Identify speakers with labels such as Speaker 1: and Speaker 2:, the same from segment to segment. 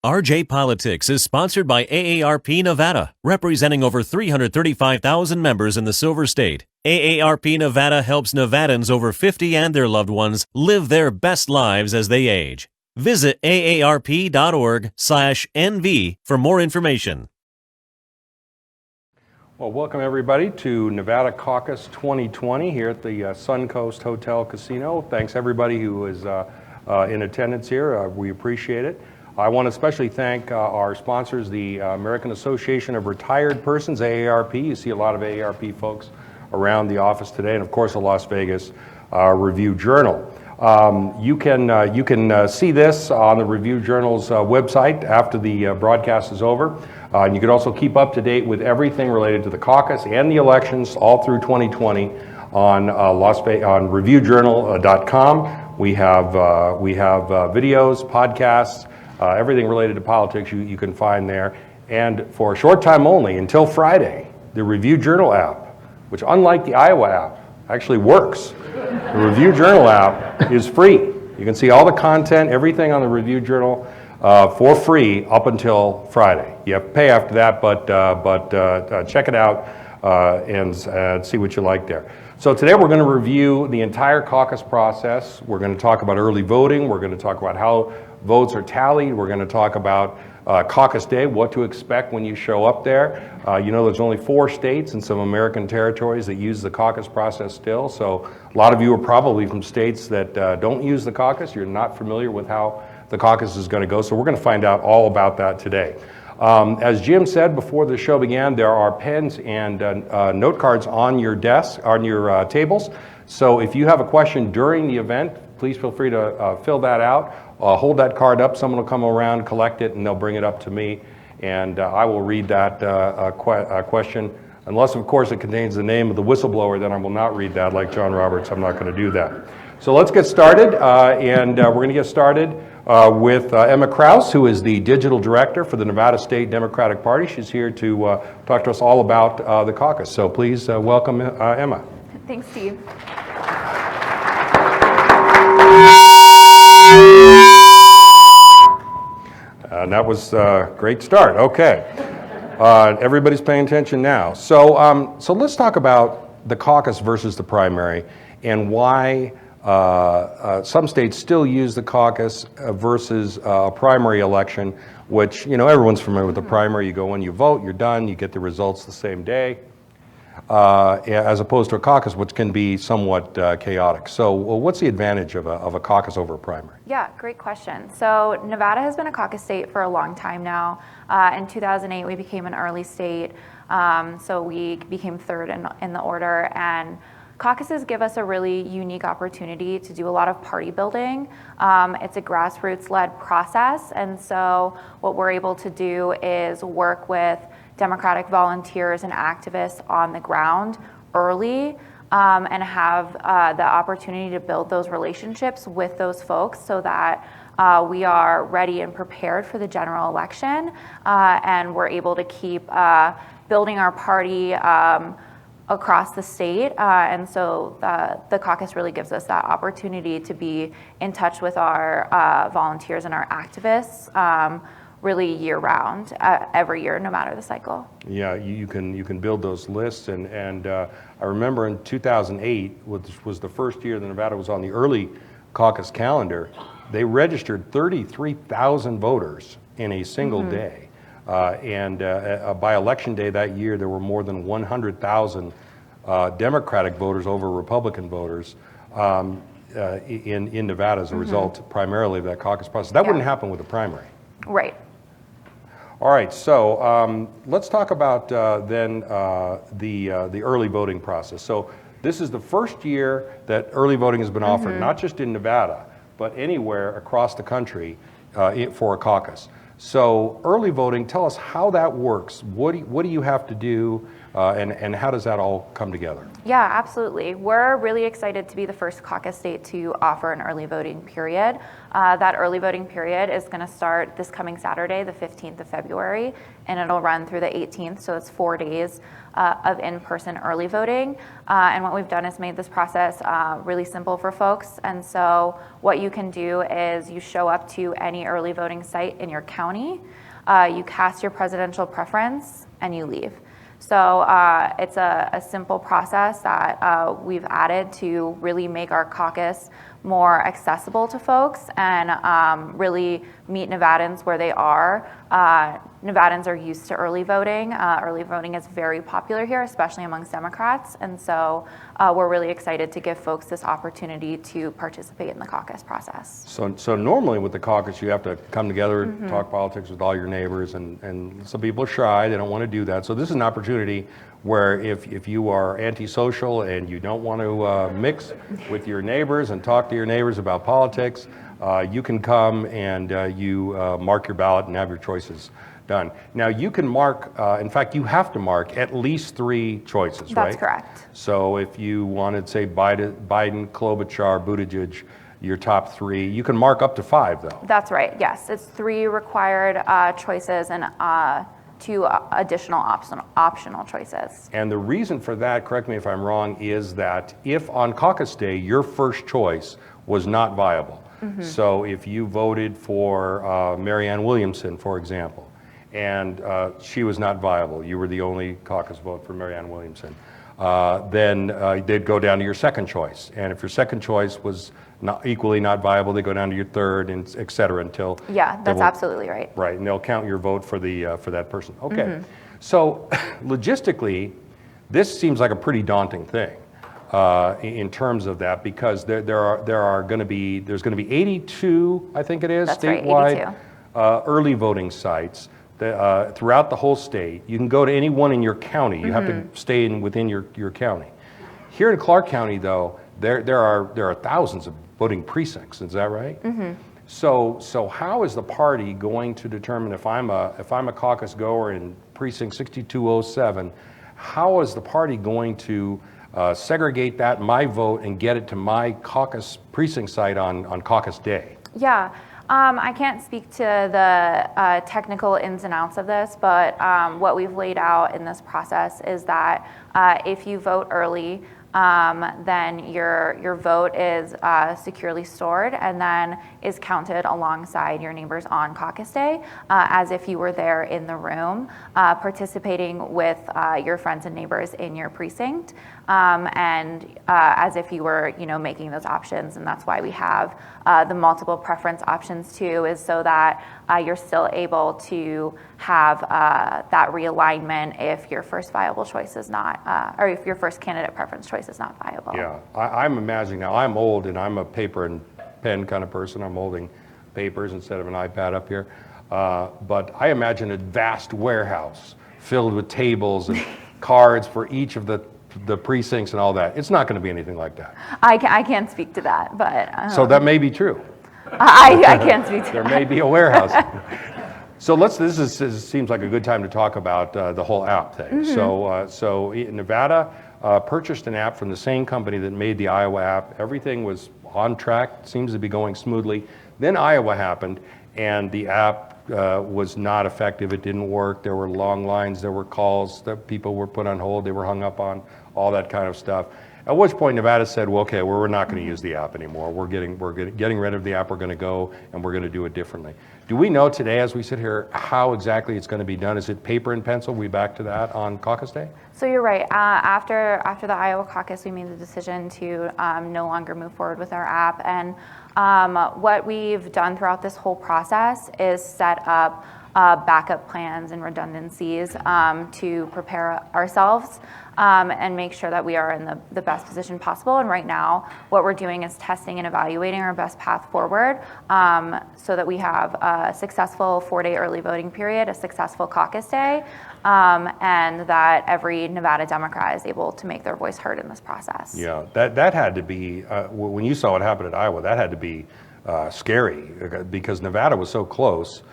Speaker 1: RJ Politics is sponsored by AARP Nevada, representing over 335,000 members in the Silver State. AARP Nevada helps Nevadans over 50 and their loved ones live their best lives as they age. Visit aarp.org/NV for more information.
Speaker 2: Well, welcome everybody to Nevada Caucus 2020 here at the Suncoast Hotel Casino. Thanks everybody who is in attendance here. We appreciate it. I want to especially thank our sponsors, the American Association of Retired Persons, AARP. You see a lot of AARP folks around the office today, and of course the Las Vegas Review-Journal. You can see this on the Review-Journal's website after the broadcast is over. And you can also keep up to date with everything related to the caucus and the elections all through 2020 on reviewjournal.com. We have videos, podcasts, everything related to politics you can find there. And for a short time only, until Friday, the Review-Journal app, which unlike the Iowa app, actually works. The Review-Journal app is free. You can see all the content, everything on the Review-Journal for free up until Friday. You have to pay after that, but check it out and see what you like there. So today we're going to review the entire caucus process. We're going to talk about early voting. We're going to talk about how votes are tallied. We're going to talk about caucus day, what to expect when you show up there. You know, there's only 4 states and some American territories that use the caucus process still. So a lot of you are probably from states that don't use the caucus. You're not familiar with how the caucus is going to go. So we're going to find out all about that today. As Jim said before the show began, there are pens and note cards on your desk, on your tables. So if you have a question during the event, please feel free to fill that out. Hold that card up. Someone will come around, collect it, and they'll bring it up to me. And I will read that question. Unless, of course, it contains the name of the whistleblower, then I will not read that like John Roberts. I'm not going to do that. So let's get started. And we're going to get started with Emma Krause, who is the digital director for the Nevada State Democratic Party. She's here to talk to us all about the caucus. So please welcome Emma.
Speaker 3: Thanks, Steve.
Speaker 2: And that was a great start. Okay. Everybody's paying attention now. So let's talk about the caucus versus the primary and why some states still use the caucus versus a primary election, which, you know, everyone's familiar with the primary. You go in, you vote, you're done, you get the results the same day, as opposed to a caucus, which can be somewhat chaotic. So what's the advantage of a caucus over a primary?
Speaker 3: Yeah, great question. So Nevada has been a caucus state for a long time now. In 2008, we became an early state, so we became third in the order, and caucuses give us a really unique opportunity to do a lot of party building. It's a grassroots-led process, and so what we're able to do is work with Democratic volunteers and activists on the ground early and have the opportunity to build those relationships with those folks so that we are ready and prepared for the general election, and we're able to keep building our party across the state, and so the caucus really gives us that opportunity to be in touch with our volunteers and our activists really year-round, every year, no matter the cycle.
Speaker 2: Yeah, you can build those lists, and I remember in 2008, which was the first year that Nevada was on the early caucus calendar, they registered 33,000 voters in a single day. And by election day that year, there were more than 100,000 Democratic voters over Republican voters in Nevada as a result primarily of that caucus process. That wouldn't happen with a primary.
Speaker 3: Right.
Speaker 2: All right, so let's talk about then the early voting process. So this is the first year that early voting has been offered, not just in Nevada, but anywhere across the country for a caucus. So early voting, tell us how that works. What do you have to do, and how does that all come together?
Speaker 3: Yeah, absolutely. We're really excited to be the first caucus state to offer an early voting period. That early voting period is going to start this coming Saturday, the 15th of February, and it'll run through the 18th, so it's 4 days of in-person early voting. And what we've done is made this process really simple for folks. And so what you can do is you show up to any early voting site in your county county. You cast your presidential preference and you leave. So it's a simple process that we've added to really make our caucus more accessible to folks and really meet Nevadans where they are. Nevadans are used to early voting. Early voting is very popular here, especially amongst Democrats. And so we're really excited to give folks this opportunity to participate in the caucus process.
Speaker 2: So normally with the caucus, you have to come together, talk politics with all your neighbors, and some people are shy, they don't want to do that. So this is an opportunity where if you are antisocial and you don't want to mix with your neighbors and talk to your neighbors about politics, you can come and you mark your ballot and have your choices done. Now you can mark, in fact you have to mark at least 3 choices, right?
Speaker 3: That's correct.
Speaker 2: So if you wanted, say, Biden, Klobuchar, Buttigieg, your top 3, you can mark up to 5 though.
Speaker 3: That's right, yes. It's 3 required choices and 2 additional optional choices.
Speaker 2: And the reason for that, correct me if I'm wrong, is that if on caucus day your first choice was not viable, so if you voted for Marianne Williamson, for example, and she was not viable, you were the only caucus vote for Marianne Williamson, then they'd go down to your second choice. And if your second choice was equally not viable, they go down to your third, and et cetera, until...
Speaker 3: Yeah, that's absolutely right.
Speaker 2: Right, and they'll count your vote for that person. Okay, so logistically, this seems like a pretty daunting thing in terms of that, because there's going to be 82, I think it is,
Speaker 3: that's
Speaker 2: statewide
Speaker 3: right,
Speaker 2: early voting sites throughout the whole state. You can go to any one in your county. You have to stay within your county. Here in Clark County, though, there are thousands of voting precincts. Is that right? So how is the party going to determine if I'm a caucus goer in precinct 6207? How is the party going to segregate my vote and get it to my caucus precinct site on caucus day?
Speaker 3: Yeah. I can't speak to the technical ins and outs of this, but what we've laid out in this process is that if you vote early, then your vote is securely stored and then is counted alongside your neighbors on caucus day, as if you were there in the room, participating with your friends and neighbors in your precinct, and as if you were, making those options. And that's why we have the multiple preference options too, is so that you're still able to have that realignment if your first viable choice is not, or if your first candidate preference choice is not viable.
Speaker 2: Yeah, I'm imagining now, I'm old and I'm a paper and pen kind of person. I'm holding papers instead of an iPad up here. But I imagine a vast warehouse filled with tables and cards for each of the precincts and all that. It's not going to be anything like that.
Speaker 3: I can't speak to that, but...
Speaker 2: So that may be true.
Speaker 3: I can't speak to
Speaker 2: there
Speaker 3: that.
Speaker 2: may be a warehouse. So this seems like a good time to talk about the whole app thing. So Nevada purchased an app from the same company that made the Iowa app. Everything was on track, seems to be going smoothly. Then Iowa happened, and the app was not effective. It didn't work. There were long lines. There were calls that people were put on hold. They were hung up on, all that kind of stuff. At which point Nevada said, well, okay, we're not going to use the app anymore. We're getting rid of the app. We're going to go and we're going to do it differently. Do we know today, as we sit here, how exactly it's going to be done? Is it paper and pencil? We back to that on caucus day?
Speaker 3: So you're right. After the Iowa caucus, we made the decision to no longer move forward with our app. And what we've done throughout this whole process is set up backup plans and redundancies to prepare ourselves and make sure that we are in the best position possible. And right now, what we're doing is testing and evaluating our best path forward so that we have a successful 4-day early voting period, a successful caucus day, and that every Nevada Democrat is able to make their voice heard in this process.
Speaker 2: Yeah, that had to be, when you saw what happened at Iowa, that had to be scary because Nevada was so close.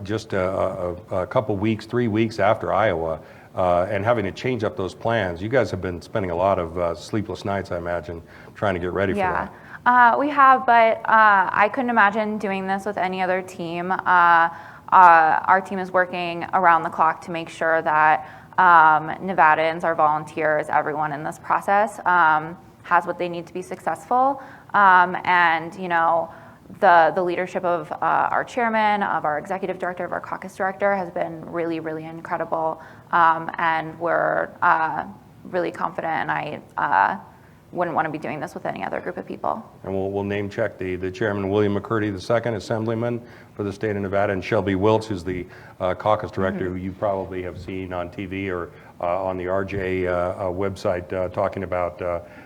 Speaker 2: Just a couple weeks, 3 weeks after Iowa, and having to change up those plans. You guys have been spending a lot of sleepless nights, I imagine, trying to get ready for that.
Speaker 3: We have, but I couldn't imagine doing this with any other team. Our team is working around the clock to make sure that Nevadans, our volunteers, everyone in this process has what they need to be successful. And, The leadership of our chairman, of our executive director, of our caucus director has been really, really incredible, and we're really confident, and I wouldn't want to be doing this with any other group of people.
Speaker 2: And we'll name check the chairman, William McCurdy II, Assemblyman for the state of Nevada, and Shelby Wiltz, who's the caucus director, who you probably have seen on TV or on the RJ website talking about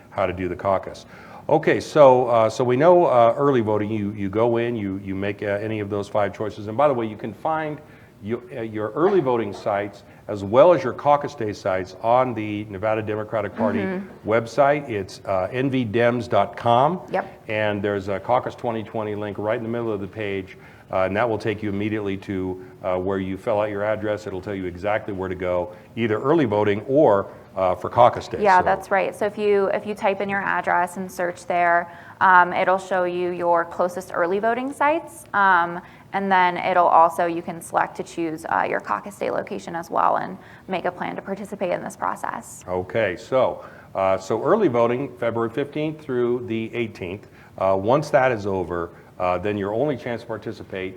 Speaker 2: how to do the caucus. Okay, so we know early voting, you go in, you make any of those 5 choices. And by the way, you can find your early voting sites as well as your caucus day sites on the Nevada Democratic Party website. It's nvdems.com.
Speaker 3: Yep.
Speaker 2: And there's a Caucus 2020 link right in the middle of the page. And that will take you immediately to where you fill out your address. It'll tell you exactly where to go, either early voting or for caucus day.
Speaker 3: Yeah, that's right. So if you type in your address and search there, it'll show you your closest early voting sites. And then you can select to choose your caucus day location as well and make a plan to participate in this process.
Speaker 2: Okay, so early voting, February 15th through the 18th. Once that is over, then your only chance to participate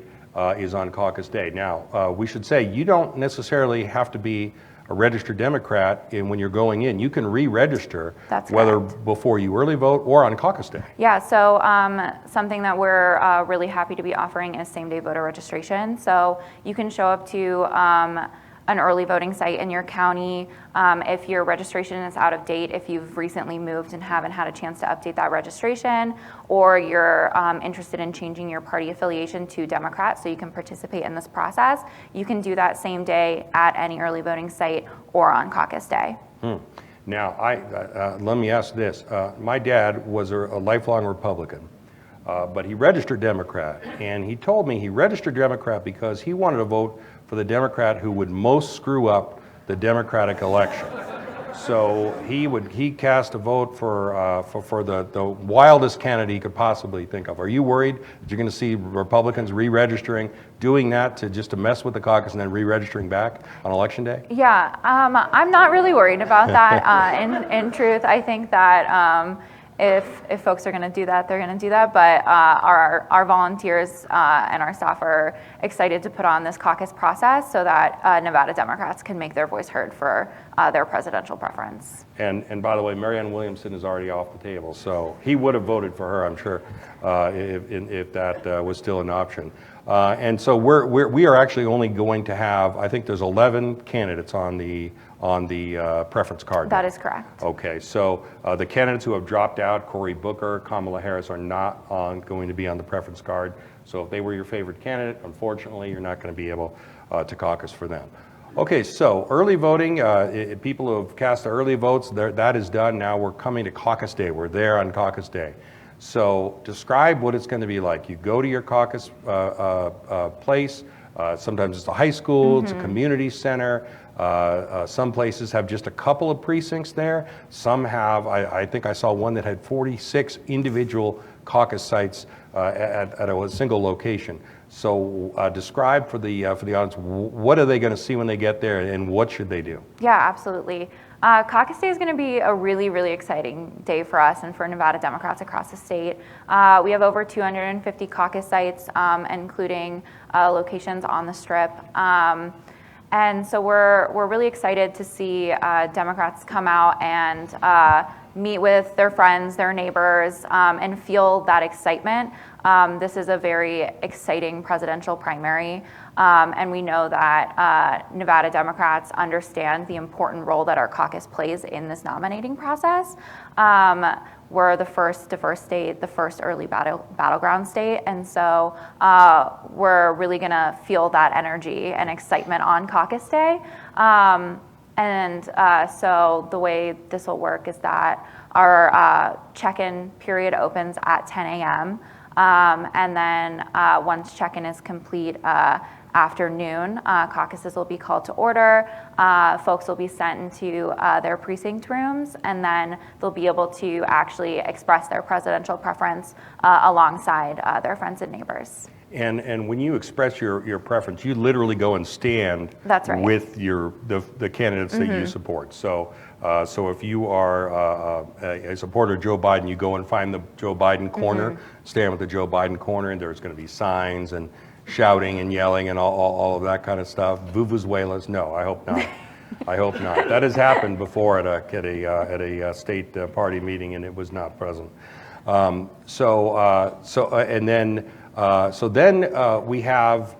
Speaker 2: is on caucus day. Now, we should say you don't necessarily have to be a registered Democrat when you're going in. You can re-register, whether before you early vote or on caucus day.
Speaker 3: Yeah, so something that we're really happy to be offering is same-day voter registration. So you can show up to an early voting site in your county. If your registration is out of date, if you've recently moved and haven't had a chance to update that registration, or you're interested in changing your party affiliation to Democrat so you can participate in this process, you can do that same day at any early voting site or on caucus day.
Speaker 2: Now, let me ask this. My dad was a lifelong Republican, but he registered Democrat, and he told me he registered Democrat because he wanted to vote for the Democrat who would most screw up the Democratic election. So he cast a vote for the wildest candidate he could possibly think of. Are you worried that you're going to see Republicans re-registering, doing that to mess with the caucus and then re-registering back on election day?
Speaker 3: Yeah, I'm not really worried about that. In truth, I think that if folks are going to do that, they're going to do that. But our volunteers and our staff are excited to put on this caucus process so that Nevada Democrats can make their voice heard for their presidential preference.
Speaker 2: And by the way, Marianne Williamson is already off the table, so he would have voted for her, I'm sure, if that was still an option. And so we are actually only going to have, I think there's 11 candidates on the preference card.
Speaker 3: That is correct.
Speaker 2: Okay, so the candidates who have dropped out, Cory Booker, Kamala Harris, are not going to be on the preference card. So if they were your favorite candidate, unfortunately, you're not going to be able to caucus for them. Okay, so early voting, people who have cast the early votes, that is done. Now we're coming to caucus day. We're there on caucus day. So describe what it's going to be like. You go to your caucus place. Sometimes it's a high school, it's a community center. Some places have just a couple of precincts there. Some have, I think I saw one that had 46 individual caucus sites at a single location. So describe for the audience, what are they going to see when they get there, and what should they do? Yeah,
Speaker 3: absolutely. Caucus Day is going to be a really, really exciting day for us and for Nevada Democrats across the state. We have over 250 caucus sites, including locations on the Strip. And so we're really excited to see Democrats come out and meet with their friends, their neighbors, and feel that excitement. This is a very exciting presidential primary, and we know that Nevada Democrats understand the important role that our caucus plays in this nominating process. We're the first diverse state, the first early battleground state, and so we're really going to feel that energy and excitement on caucus day. So the way this will work is that our check-in period opens at 10 a.m. And then once check-in is complete after noon, caucuses will be called to order. Folks will be sent into their precinct rooms, and then they'll be able to actually express their presidential preference alongside their friends and neighbors.
Speaker 2: And when you express your preference, you literally go and stand
Speaker 3: That's right.
Speaker 2: with the candidates that you support. So if you are a supporter of Joe Biden, you go and find the Joe Biden corner, stand with the Joe Biden corner, and there's going to be signs and shouting and yelling and all of that kind of stuff. Vuvuzelas? No, I hope not. I hope not. That has happened before at a state party meeting, and it was not present. So then we have,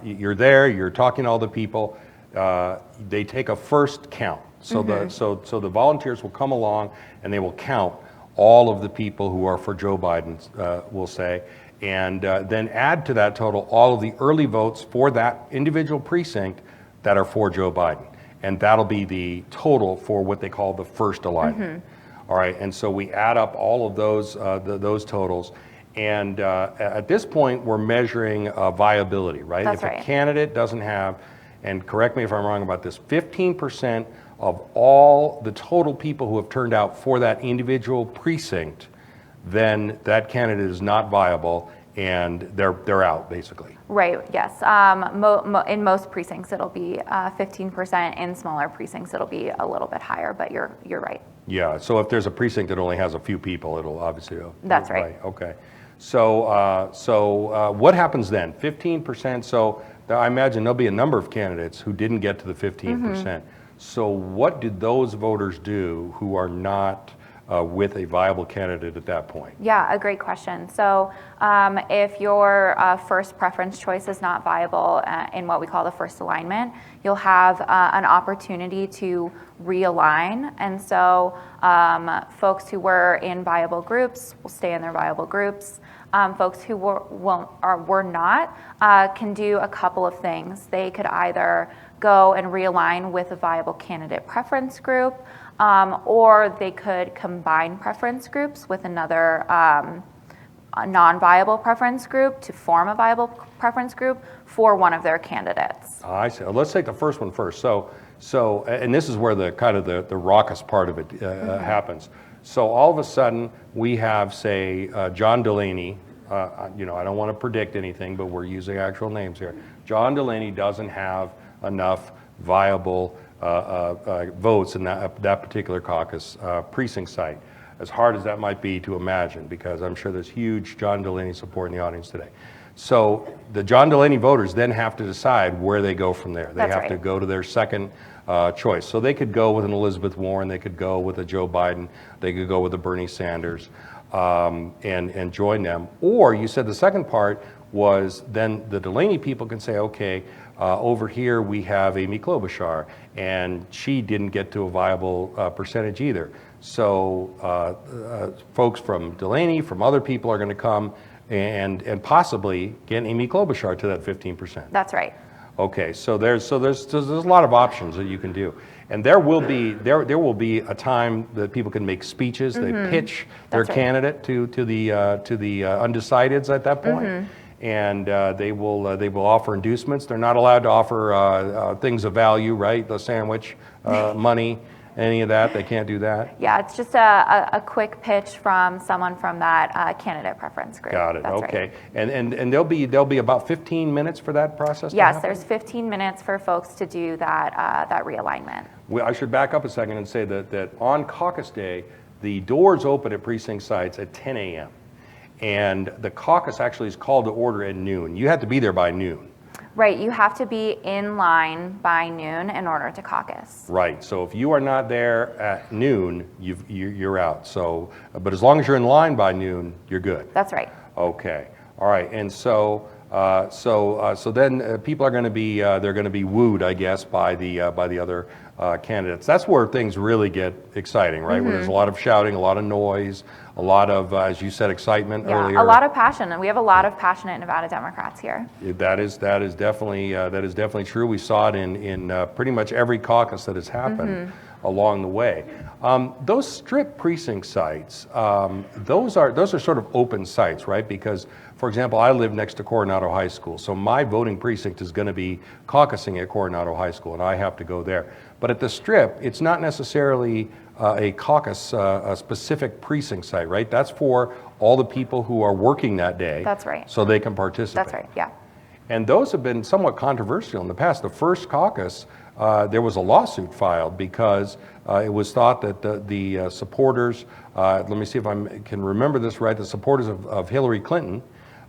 Speaker 2: you're there, you're talking to all the people, they take a first count. So the volunteers will come along and they will count all of the people who are for Joe Biden, we'll say, and then add to that total all of the early votes for that individual precinct that are for Joe Biden. And that'll be the total for what they call the first alignment. All right, and so we add up all of those totals. And at this point, we're measuring viability, right?
Speaker 3: That's
Speaker 2: if
Speaker 3: right.
Speaker 2: a candidate doesn't have, and correct me if I'm wrong about this, 15% of all the total people who have turned out for that individual precinct, then that candidate is not viable and they're out, basically.
Speaker 3: Right, yes. In most precincts, it'll be 15%. In smaller precincts, it'll be a little bit higher, but you're right.
Speaker 2: Yeah, so if there's a precinct that only has a few people, it'll obviously...
Speaker 3: That's right.
Speaker 2: Okay. So what happens then? 15%, so I imagine there'll be a number of candidates who didn't get to the 15%. So what did those voters do who are not with a viable candidate at that point?
Speaker 3: Yeah, a great question. So if your first preference choice is not viable in what we call the first alignment, you'll have an opportunity to realign. And so folks who were in viable groups will stay in their viable groups. Folks who were not can do a couple of things. They could either go and realign with a viable candidate preference group, or they could combine preference groups with another non-viable preference group to form a viable preference group for one of their candidates.
Speaker 2: I see. Let's take the first one first. So, and this is where the kind of the raucous part of it happens. So all of a sudden we have, say, John Delaney. I don't want to predict anything, but we're using actual names here. John Delaney doesn't have enough viable votes in that particular caucus precinct site, as hard as that might be to imagine, because I'm sure there's huge John Delaney support in the audience today. So the John Delaney voters then have to decide where they go from there. They have to go to their second choice. So they could go with an Elizabeth Warren, they could go with a Joe Biden, they could go with a Bernie Sanders, and join them. Or you said the second part was then the Delaney people can say, okay, over here we have Amy Klobuchar, and she didn't get to a viable percentage either. So folks from Delaney, from other people are going to come and possibly get Amy Klobuchar to that 15%.
Speaker 3: That's right.
Speaker 2: Okay, so there's a lot of options that you can do, and there will be a time that people can make speeches. They pitch their candidate to the undecideds at that point. And they will offer inducements. They're not allowed to offer things of value, right? The sandwich, money, any of that. They can't do that.
Speaker 3: Yeah, it's just a quick pitch from someone from that candidate preference group.
Speaker 2: Got it.
Speaker 3: That's
Speaker 2: Okay.
Speaker 3: Right.
Speaker 2: And there'll be about 15 minutes for that process.
Speaker 3: Yes, there's 15 minutes for folks to do that realignment.
Speaker 2: I should back up a second and say that on caucus day, the doors open at precinct sites at 10 a.m. And the caucus actually is called to order at noon. You have to be there by noon.
Speaker 3: Right, you have to be in line by noon in order to caucus.
Speaker 2: Right, so if you are not there at noon, you're out. So, but as long as you're in line by noon, you're good.
Speaker 3: That's right.
Speaker 2: Okay, all right, and so then people are going to be they're going to be wooed, I guess, by the other candidates. That's where things really get exciting, right? Where there's a lot of shouting, a lot of noise, a lot of, as you said, excitement earlier.
Speaker 3: A lot of passion, and we have a lot of passionate Nevada Democrats here.
Speaker 2: That is definitely true. We saw it in pretty much every caucus that has happened along the way. Those strip precinct sites, those are sort of open sites, right? Because, for example, I live next to Coronado High School, so my voting precinct is going to be caucusing at Coronado High School, and I have to go there. But at the strip, it's not necessarily a caucus, a specific precinct site, right? That's for all the people who are working that day.
Speaker 3: That's right.
Speaker 2: So they can participate.
Speaker 3: That's right, yeah.
Speaker 2: And those have been somewhat controversial in the past. The first caucus, there was a lawsuit filed because it was thought that the supporters, let me see if I can remember this right, the supporters of Hillary Clinton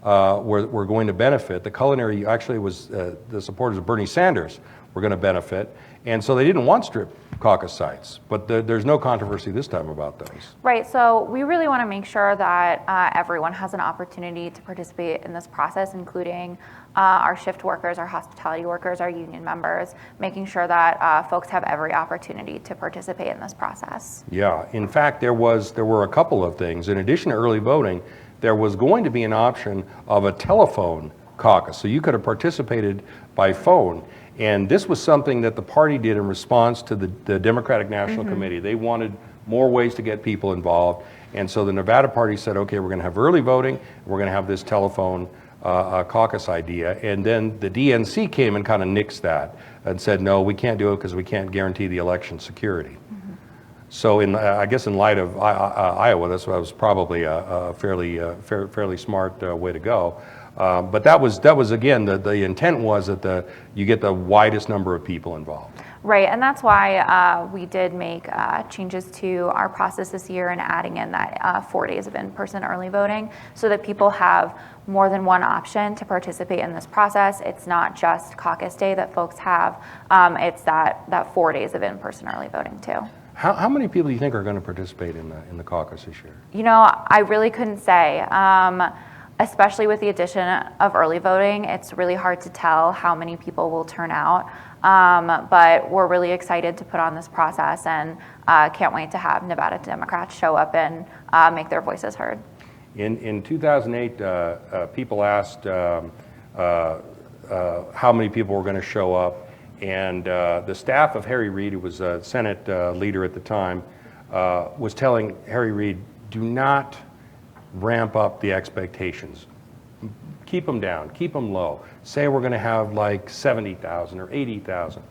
Speaker 2: were going to benefit. The culinary, actually was the supporters of Bernie Sanders were going to benefit. And so they didn't want strip caucus sites, but there's no controversy this time about those.
Speaker 3: Right, so we really want to make sure that everyone has an opportunity to participate in this process, including our shift workers, our hospitality workers, our union members, making sure that folks have every opportunity to participate in this process.
Speaker 2: Yeah, in fact, there were a couple of things. In addition to early voting, there was going to be an option of a telephone caucus, so you could have participated by phone. And this was something that the party did in response to the Democratic National Committee. They wanted more ways to get people involved. And so the Nevada party said, okay, we're going to have early voting, we're going to have this telephone caucus idea. And then the DNC came and kind of nixed that and said, no, we can't do it because we can't guarantee the election security. So I guess in light of Iowa, that was probably a fairly smart way to go. But that was again, the intent was that you get the widest number of people involved.
Speaker 3: Right, and that's why we did make changes to our process this year and adding in that 4 days of in-person early voting so that people have more than one option to participate in this process. It's not just caucus day that folks have, it's that 4 days of in-person early voting too.
Speaker 2: How many people do you think are going to participate in the caucus this year?
Speaker 3: You know, I really couldn't say. Especially with the addition of early voting, it's really hard to tell how many people will turn out. But we're really excited to put on this process and can't wait to have Nevada Democrats show up and make their voices heard.
Speaker 2: In 2008, people asked how many people were going to show up, and the staff of Harry Reid, who was a Senate leader at the time, was telling Harry Reid, do not ramp up the expectations. Keep them down, keep them low. Say we're going to have like 70,000 or 80,000.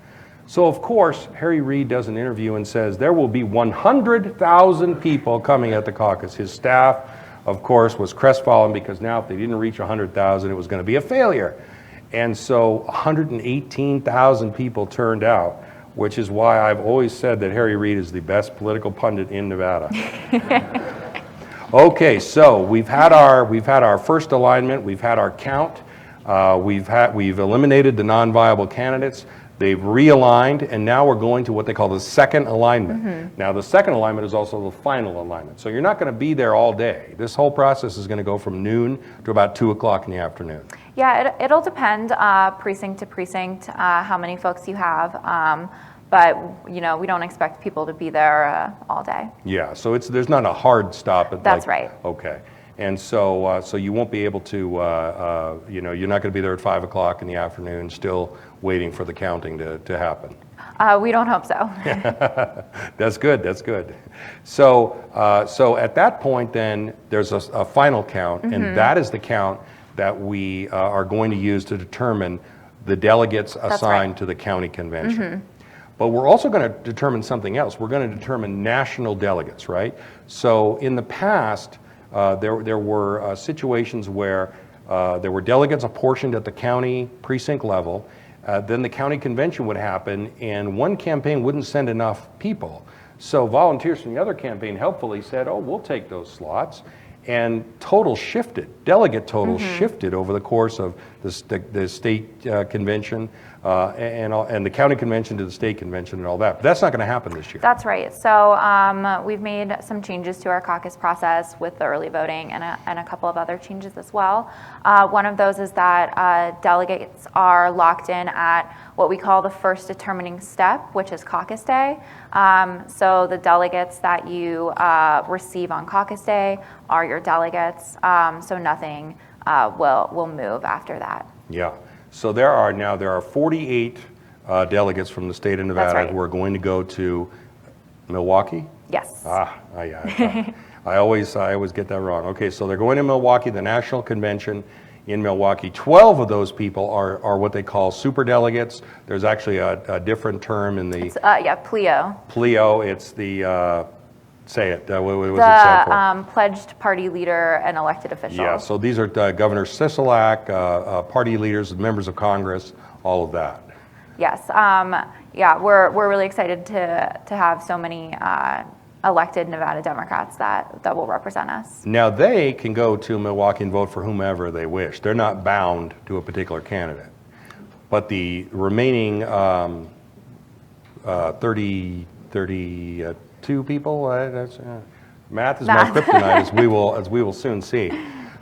Speaker 2: So of course, Harry Reid does an interview and says there will be 100,000 people coming at the caucus. His staff, of course, was crestfallen because now if they didn't reach 100,000, it was going to be a failure. And so 118,000 people turned out, which is why I've always said that Harry Reid is the best political pundit in Nevada. Okay, so we've had our first alignment, we've had our count, we've eliminated the non-viable candidates, they've realigned, and now we're going to what they call the second alignment. Now the second alignment is also the final alignment, so you're not going to be there all day. This whole process is going to go from noon to about 2 o'clock in the afternoon. Yeah,
Speaker 3: it'll depend precinct to precinct how many folks you have. But you know, we don't expect people to be there all day.
Speaker 2: Yeah, so there's not a hard stop at
Speaker 3: That's right.
Speaker 2: Okay, and so you won't be able to, you know, you're not going to be there at 5 o'clock in the afternoon, still waiting for the counting to happen.
Speaker 3: We don't hope so.
Speaker 2: That's good. That's good. So at that point, then there's a final count, and that is the count that we are going to use to determine the delegates assigned to the county convention. But we're also going to determine something else. We're going to determine national delegates, right? So in the past, there were situations where there were delegates apportioned at the county precinct level. Then the county convention would happen, and one campaign wouldn't send enough people. So volunteers from the other campaign helpfully said, oh, we'll take those slots. And total shifted, delegate total shifted over the course of the state convention and the county convention to the state convention and all that. But that's not going to happen this year.
Speaker 3: That's right. So we've made some changes to our caucus process with the early voting and a couple of other changes as well. One of those is that delegates are locked in at what we call the first determining step, which is caucus day. So the delegates that you receive on caucus day are your delegates, so nothing will move after that.
Speaker 2: Yeah, so there are 48 delegates from the state of Nevada who are going to go to Milwaukee?
Speaker 3: Yes.
Speaker 2: I always get that wrong. Okay, so they're going to Milwaukee, the national convention, in Milwaukee. 12 of those people are what they call superdelegates. There's actually a different term in the...
Speaker 3: PLEO.
Speaker 2: PLEO, it's the... say it. What was it stand for?
Speaker 3: Pledged party leader and elected official.
Speaker 2: Yeah, so these are Governor Sisolak, party leaders, members of Congress, all of that.
Speaker 3: Yes, we're really excited to have so many elected Nevada Democrats that will represent us.
Speaker 2: Now they can go to Milwaukee and vote for whomever they wish. They're not bound to a particular candidate. But the remaining 32 people, math is my kryptonite, as we will soon see.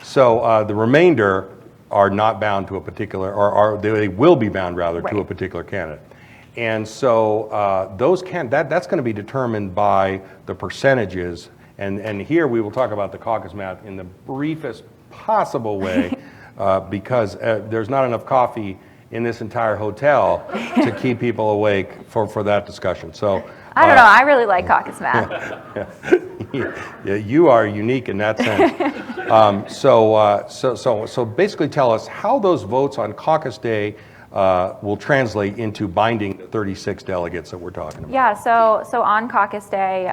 Speaker 2: So the remainder are not bound to a particular, or they will be bound rather to a particular candidate. And so that's going to be determined by the percentages. And here we will talk about the caucus math in the briefest possible way because there's not enough coffee in this entire hotel to keep people awake for that discussion. So
Speaker 3: I don't know. I really like caucus math.
Speaker 2: Yeah, you are unique in that sense. So basically, tell us how those votes on caucus day will translate into binding the 36 delegates that we're talking about.
Speaker 3: Yeah. So on caucus day,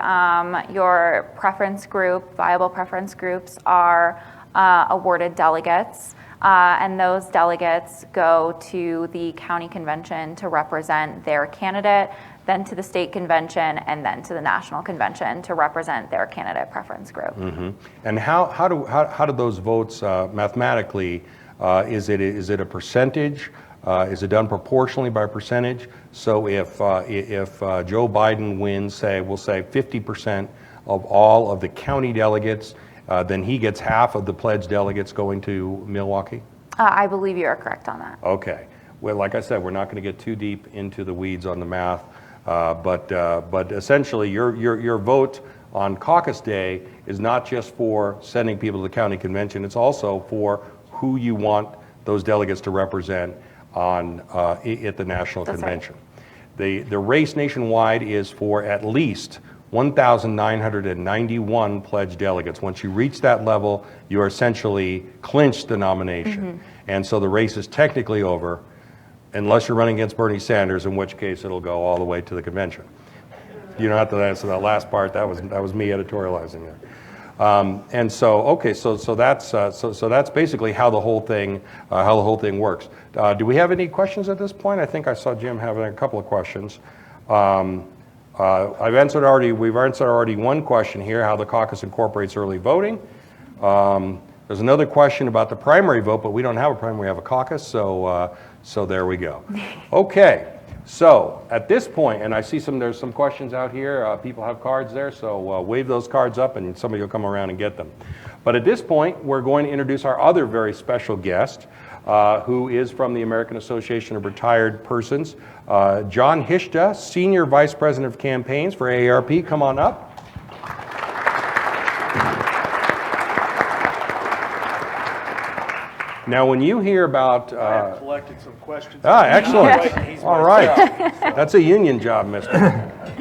Speaker 3: your preference group, viable preference groups, are awarded delegates. And those delegates go to the county convention to represent their candidate, then to the state convention, and then to the national convention to represent their candidate preference group. Mm-hmm.
Speaker 2: And how do those votes mathematically? Is it a percentage? Is it done proportionally by percentage? So if Joe Biden wins, we'll say 50% of all of the county delegates, then he gets half of the pledged delegates going to Milwaukee?
Speaker 3: I believe you are correct on that.
Speaker 2: Okay. Well, like I said, we're not going to get too deep into the weeds on the math, but essentially your vote on caucus day is not just for sending people to the county convention, it's also for who you want those delegates to represent at the national convention. Right. The race nationwide is for at least 1,991 pledged delegates. Once you reach that level, you are essentially clinched the nomination. Mm-hmm. And so the race is technically over, unless you're running against Bernie Sanders, in which case it'll go all the way to the convention. You don't have to answer that last part. That was me editorializing it. And so, okay, so that's basically how the whole thing works. Do we have any questions at this point? I think I saw Jim having a couple of questions. We've answered already one question here, how the caucus incorporates early voting. There's another question about the primary vote, but we don't have a primary, we have a caucus, so there we go. Okay, so at this point, and I see there's some questions out here, people have cards there, so wave those cards up and somebody will come around and get them. But at this point, we're going to introduce our other very special guest, who is from the American Association of Retired Persons, John Hishta, Senior Vice President of Campaigns for AARP. Come on up. Now, when you hear about...
Speaker 4: I have collected some questions.
Speaker 2: Excellent. All right. That's a union job, mister.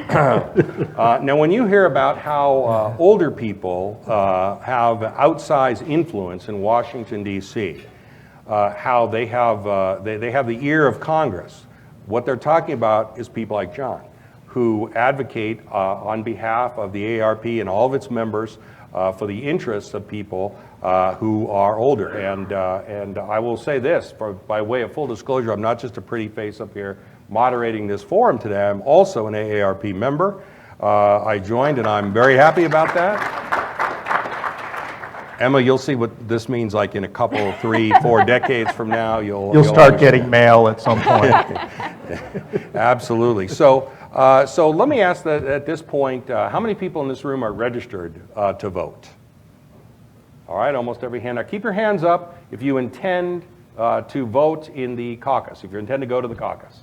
Speaker 2: Now, when you hear about how older people have outsized influence in Washington, D.C., how they have the ear of Congress, what they're talking about is people like John, who advocate on behalf of the AARP and all of its members for the interests of people who are older. And I will say this, by way of full disclosure, I'm not just a pretty face up here moderating this forum today. I'm also an AARP member. I joined, and I'm very happy about that. Emma, you'll see what this means like in a couple, 3, 4 decades from now. You'll
Speaker 4: start getting mail at some point.
Speaker 2: Absolutely. So let me ask that at this point, how many people in this room are registered to vote? All right, almost every hand. Now keep your hands up if you intend to vote in the caucus, if you intend to go to the caucus.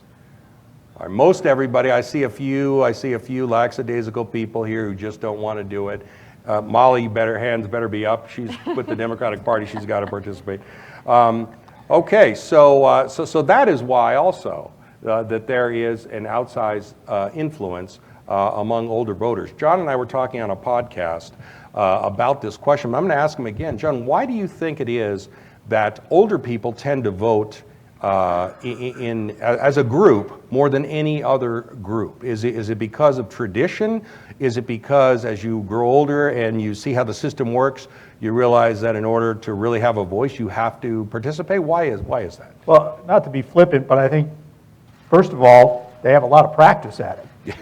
Speaker 2: All right, most everybody, I see a few lackadaisical people here who just don't want to do it. Molly, hands better be up. She's with the Democratic Party. She's got to participate. Okay, so that is why also that there is an outsized influence among older voters. John and I were talking on a podcast about this question. I'm going to ask him again. John, why do you think it is that older people tend to vote as a group more than any other group? Is it because of tradition? Is it because as you grow older and you see how the system works, you realize that in order to really have a voice, you have to participate? Why is that?
Speaker 4: Well, not to be flippant, but I think, first of all, they have a lot of practice at it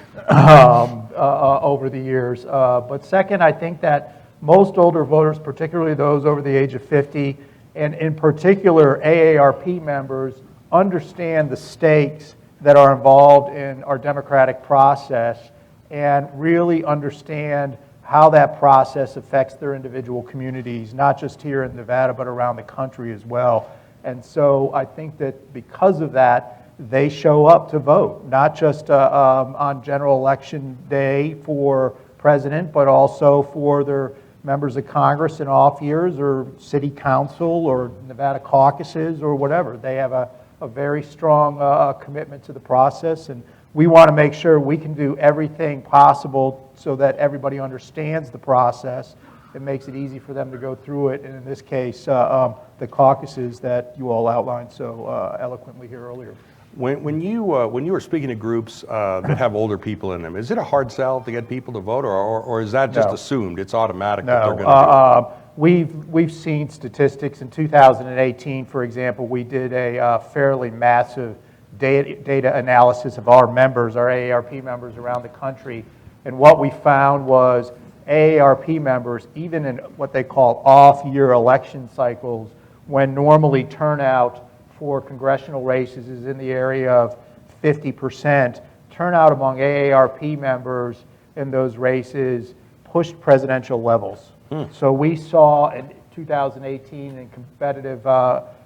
Speaker 4: over the years. But second, I think that most older voters, particularly those over the age of 50, and in particular AARP members, understand the stakes that are involved in our democratic process and really understand how that process affects their individual communities, not just here in Nevada, but around the country as well. And so I think that because of that, they show up to vote, not just on general election day for president, but also for their members of Congress in off years, or city council, or Nevada caucuses, or whatever. They have a very strong commitment to the process, and we want to make sure we can do everything possible so that everybody understands the process. It makes it easy for them to go through it, and in this case, the caucuses that you all outlined so eloquently here earlier.
Speaker 2: When you were speaking to groups that have older people in them, is it a hard sell to get people to vote, or is that just assumed? It's automatic that they're going to do it?
Speaker 4: We've seen statistics. In 2018, for example, we did a fairly massive data analysis of our members, our AARP members around the country, and what we found was AARP members, even in what they call off-year election cycles, when normally turnout for congressional races is in the area of 50%, turnout among AARP members in those races pushed presidential levels. So we saw in 2018 in competitive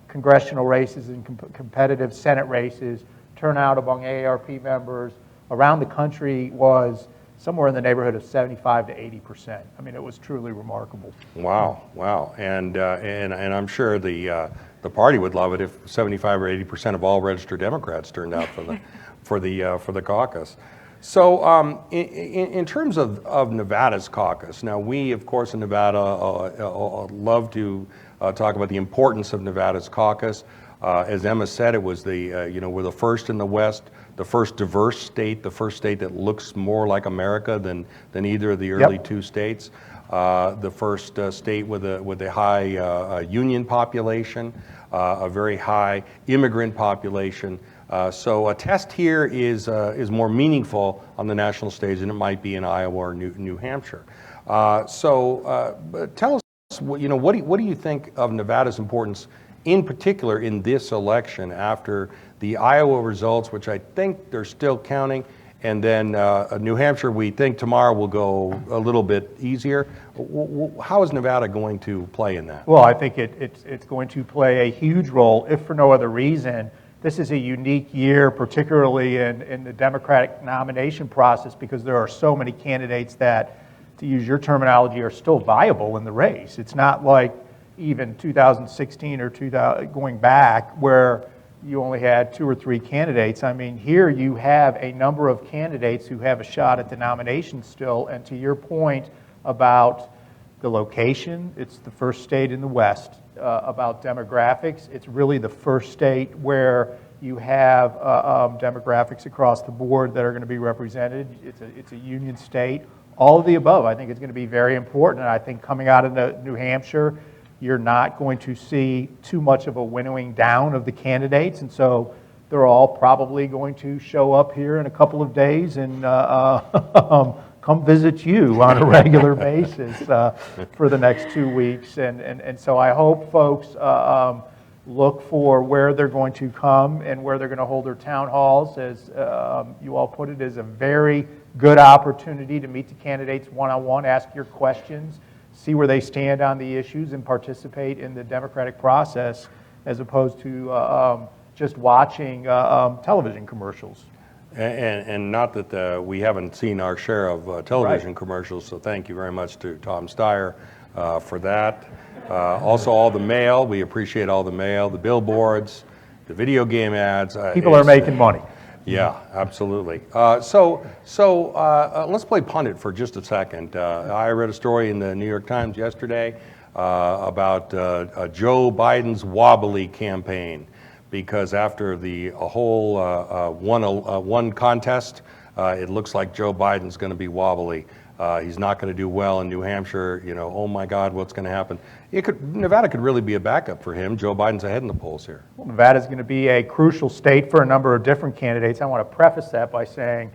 Speaker 4: congressional races and competitive Senate races, turnout among AARP members around the country was somewhere in the neighborhood of 75 to 80%. I mean, it was truly remarkable.
Speaker 2: Wow, and I'm sure the party would love it if 75 or 80% of all registered Democrats turned out for the caucus. So in terms of Nevada's caucus, now we, of course, in Nevada love to talk about the importance of Nevada's caucus. As Emma said, it was we're the first in the West, the first diverse state, the first state that looks more like America than either of the early two states. The first state with a high union population, a very high immigrant population. So a test here is more meaningful on the national stage than it might be in Iowa or New Hampshire. So tell us, what do you think of Nevada's importance, in particular in this election after the Iowa results, which I think they're still counting, and then New Hampshire, we think tomorrow will go a little bit easier. How is Nevada going to play in that?
Speaker 4: Well, I think it's going to play a huge role, if for no other reason. This is a unique year, particularly in the Democratic nomination process, because there are so many candidates that, to use your terminology, are still viable in the race. It's not like even 2016 or going back where you only had 2 or 3 candidates. I mean, here you have a number of candidates who have a shot at the nomination still, and to your point about the location, it's the first state in the West. About demographics, it's really the first state where you have demographics across the board that are going to be represented. It's a union state. All of the above, I think, is going to be very important. And I think coming out of New Hampshire, you're not going to see too much of a winnowing down of the candidates, and so they're all probably going to show up here in a couple of days and come visit you on a regular basis for the next 2 weeks. And so I hope folks look for where they're going to come and where they're going to hold their town halls. As you all put it, is a very good opportunity to meet the candidates one-on-one, ask your questions, see where they stand on the issues, and participate in the democratic process as opposed to just watching television commercials.
Speaker 2: And not that we haven't seen our share of television commercials, so thank you very much to Tom Steyer for that. Also all the mail, we appreciate all the mail, the billboards, the video game ads.
Speaker 4: People are making money.
Speaker 2: Yeah, absolutely. So let's play pundit for just a second. I read a story in the New York Times yesterday about Joe Biden's wobbly campaign, because after a whole one contest, it looks like Joe Biden's going to be wobbly. He's not going to do well in New Hampshire. Oh my God, what's going to happen? Nevada could really be a backup for him. Joe Biden's ahead in the polls here.
Speaker 4: Well, Nevada's going to be a crucial state for a number of different candidates. I want to preface that by saying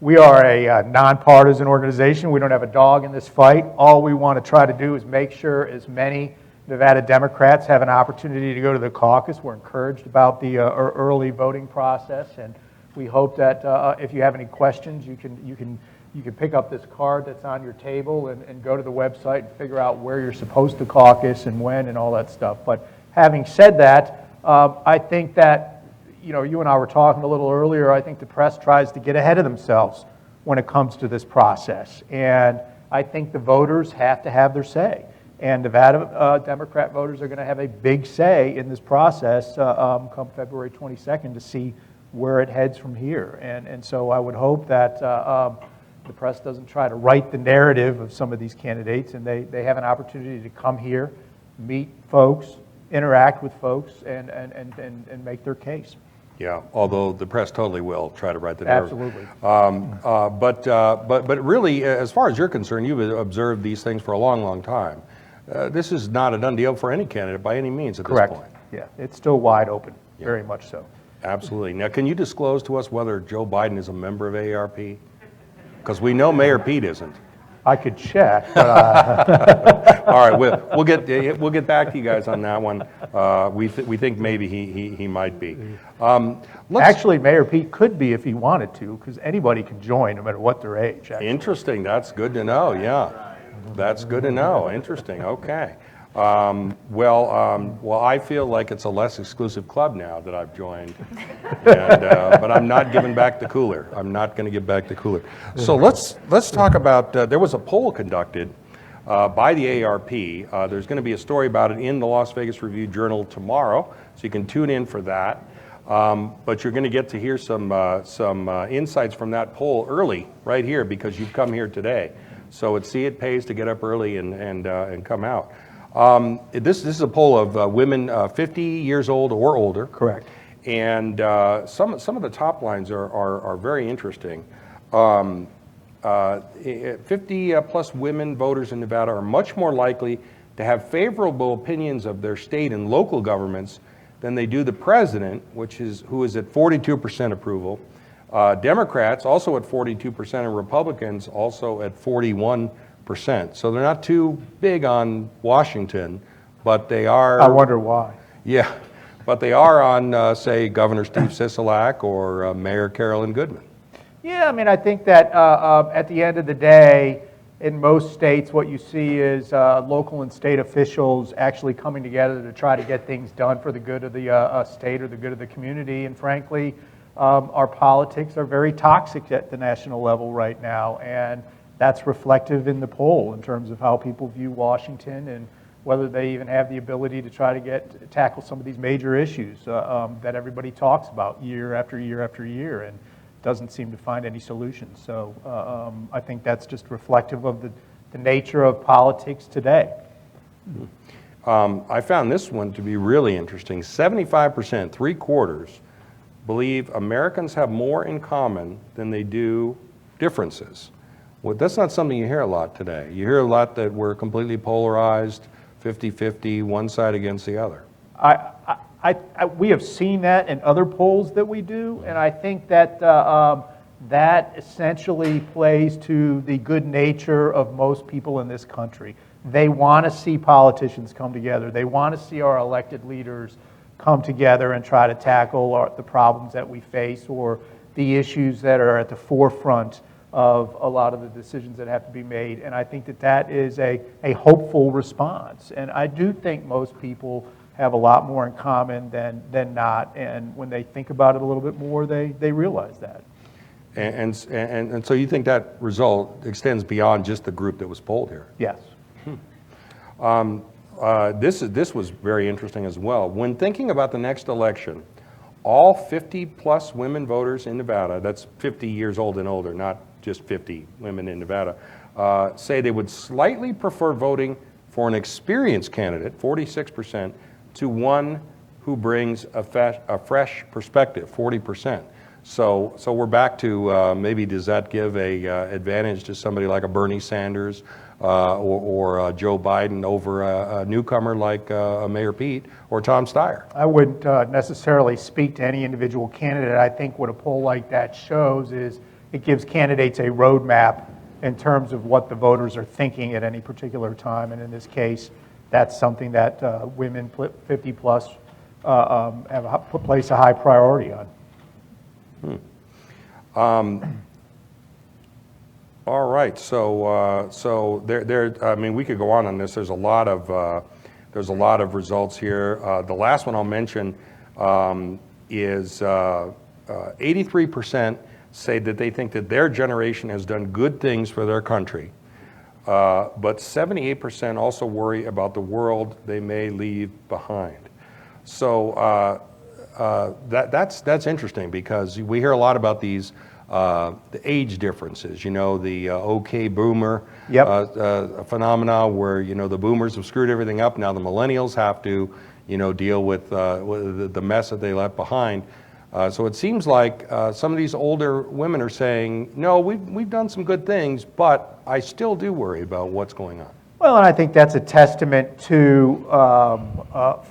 Speaker 4: we are a nonpartisan organization. We don't have a dog in this fight. All we want to try to do is make sure as many Nevada Democrats have an opportunity to go to the caucus. We're encouraged about the early voting process, and we hope that if you have any questions, you can pick up this card that's on your table and go to the website and figure out where you're supposed to caucus and when and all that stuff. But having said that, I think that you and I were talking a little earlier. I think the press tries to get ahead of themselves when it comes to this process, and I think the voters have to have their say. And Nevada Democrat voters are going to have a big say in this process come February 22nd to see where it heads from here. And so I would hope that the press doesn't try to write the narrative of some of these candidates, and they have an opportunity to come here, meet folks, interact with folks, and make their case.
Speaker 2: Yeah, although the press totally will try to write the narrative.
Speaker 4: Absolutely.
Speaker 2: But really, as far as you're concerned, you've observed these things for a long, long time. This is not a done deal for any candidate by any means at
Speaker 4: Correct.
Speaker 2: this point.
Speaker 4: Yeah, it's still wide open, very much so.
Speaker 2: Absolutely. Now, can you disclose to us whether Joe Biden is a member of AARP? Because we know Mayor Pete isn't.
Speaker 4: I could check, but
Speaker 2: All right, we'll get back to you guys on that one. We think maybe he might be.
Speaker 4: actually, Mayor Pete could be if he wanted to, because anybody can join, no matter what their age. Actually.
Speaker 2: Interesting. That's good to know. Yeah, that's good to know. Interesting. Okay. Well, I feel like it's a less exclusive club now that I've joined, but I'm not giving back the cooler. I'm not going to give back the cooler. So let's talk about. There was a poll conducted by the AARP. There's going to be a story about it in the Las Vegas Review-Journal tomorrow, so you can tune in for that. But you're going to get to hear some insights from that poll early, right here, because you've come here today. So it pays to get up early and come out. This is a poll of women 50 years old or older.
Speaker 4: Correct.
Speaker 2: And some of the top lines are very interesting. 50 plus women voters in Nevada are much more likely to have favorable opinions of their state and local governments than they do the president, who is at 42% approval. Democrats also at 42%, and Republicans also at 41%. So they're not too big on Washington, but they are.
Speaker 4: I wonder why.
Speaker 2: Yeah, but they are on, say, Governor Steve Sisolak or Mayor Carolyn Goodman.
Speaker 4: Yeah, I mean, I think that at the end of the day, in most states, what you see is local and state officials actually coming together to try to get things done for the good of the state or the good of the community. And frankly, our politics are very toxic at the national level right now, and that's reflective in the poll in terms of how people view Washington and whether they even have the ability to try to tackle some of these major issues that everybody talks about year after year after year and doesn't seem to find any solutions. So I think that's just reflective of the nature of politics today.
Speaker 2: I found this one to be really interesting. 75%, 3/4, believe Americans have more in common than they do differences. Well, that's not something you hear a lot today. You hear a lot that we're completely polarized, 50-50, one side against the other.
Speaker 4: We have seen that in other polls that we do, and I think that that essentially plays to the good nature of most people in this country. They want to see politicians come together. They want to see our elected leaders come together and try to tackle the problems that we face or the issues that are at the forefront of a lot of the decisions that have to be made. And I think that is a hopeful response. And I do think most people have a lot more in common than not. And when they think about it a little bit more, they realize that.
Speaker 2: And so you think that result extends beyond just the group that was polled here?
Speaker 4: Yes.
Speaker 2: This was very interesting as well. When thinking about the next election, all 50 plus women voters in Nevada, that's 50 years old and older, not just 50 women in Nevada, say they would slightly prefer voting for an experienced candidate, 46%, to one who brings a fresh perspective, 40%. So we're back to maybe does that give a advantage to somebody like a Bernie Sanders or Joe Biden over a newcomer like Mayor Pete or Tom Steyer?
Speaker 4: I wouldn't necessarily speak to any individual candidate. I think what a poll like that shows is it gives candidates a roadmap in terms of what the voters are thinking at any particular time. And in this case, that's something that women 50 plus place a high priority on.
Speaker 2: All right, so there. I mean, we could go on this. There's a lot of results here. The last one I'll mention is 83% say that they think that their generation has done good things for their country, but 78% also worry about the world they may leave behind. So that's interesting because we hear a lot about these the age differences. You know, the OK boomer phenomena where the boomers have screwed everything up. Now the millennials have to deal with the mess that they left behind. So it seems like some of these older women are saying, no, we've done some good things, but I still do worry about what's going on.
Speaker 4: Well, and I think that's a testament to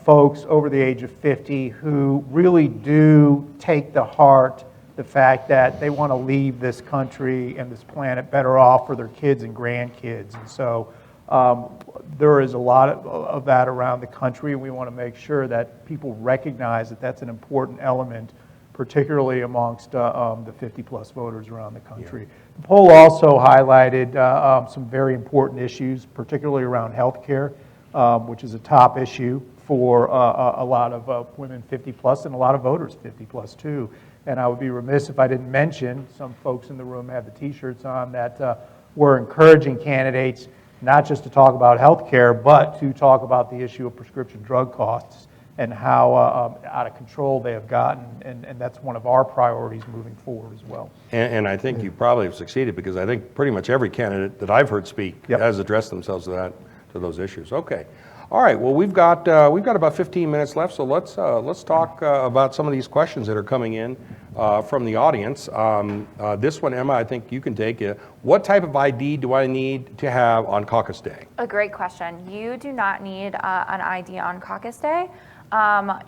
Speaker 4: folks over the age of 50 who really do take to heart the fact that they want to leave this country and this planet better off for their kids and grandkids. And so there is a lot of that around the country, and we want to make sure that people recognize that that's an important element, particularly amongst the 50-plus voters around the country. Yeah. The poll also highlighted some very important issues, particularly around health care, which is a top issue for a lot of women 50-plus and a lot of voters 50-plus too. And I would be remiss if I didn't mention, some folks in the room have the T-shirts on, that we're encouraging candidates not just to talk about health care, but to talk about the issue of prescription drug costs and how out of control they have gotten, and that's one of our priorities moving forward as well.
Speaker 2: And I think you probably have succeeded because I think pretty much every candidate that I've heard speak has addressed themselves to those issues. Okay, all right. Well, we've got about 15 minutes left, so let's talk about some of these questions that are coming in from the audience. This one, Emma, I think you can take it. What type of ID do I need to have on Caucus Day?
Speaker 3: A great question. You do not need an ID on Caucus Day.